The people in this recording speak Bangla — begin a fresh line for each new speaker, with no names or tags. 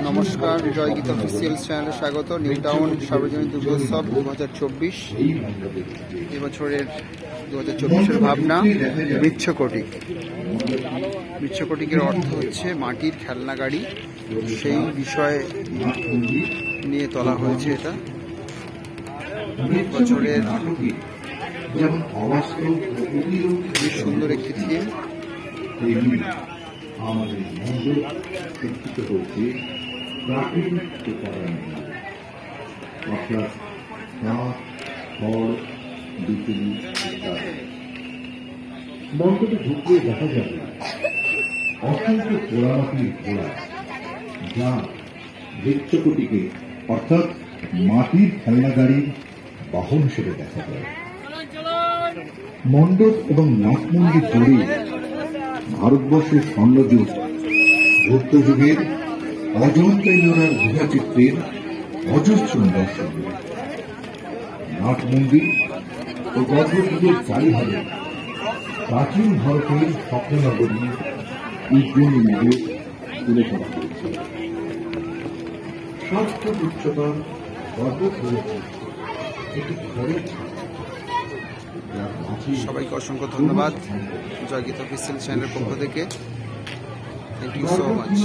নমস্কার, জয়গীত অফিসিয়াল চ্যানেলে স্বাগত। নিউ টাউন সার্বজনীন দুর্গোৎসব 2024 এবছরের 2024-এর ভাবনা মৃচ্ছকটিকের অর্থ হচ্ছে মাটির খেলনা গাড়ি। সেই বিষয় নিয়ে তোলা হয়েছে এটা। বছরের খুবই সুন্দর একটি থিম।
আমাদের মন্ডল শিক্ষিত হয়েছে প্রাকৃতিক উপাদান অর্থাৎ গাছ, ফল, বিচুলি ইত্যাদি। মন্ডলে ঢুকলে দেখা যাবে অসংখ্য পোড়ামাটির ঘোড়া, যা মৃচ্ছকটিকে অর্থাৎ মাটির খেলনা গাড়ির বাহন হিসেবে দেখা যায়। মণ্ডপ এবং নাট মন্দির জুড়ে ভারতবর্ষের স্বর্ণযুগ, গুপ্তযুগের অজন্তাইয়ার গুহাচিত্রের অজস্র দর্শন। নাট মন্দির ও গর্ভগৃহের চারিধারে প্রাচীন ভারতের স্বপ্ননগরী উজ্জয়িনী নগর তুলে ধরা হয়েছে। 7 ফুট উচ্চতার পর্বত রয়েছে একটি ঘরের ছাদ।
সবাইকে অসংখ্য ধন্যবাদ জয়গীত অফিসিয়াল চ্যানেলের পক্ষ থেকে। Thank you so much.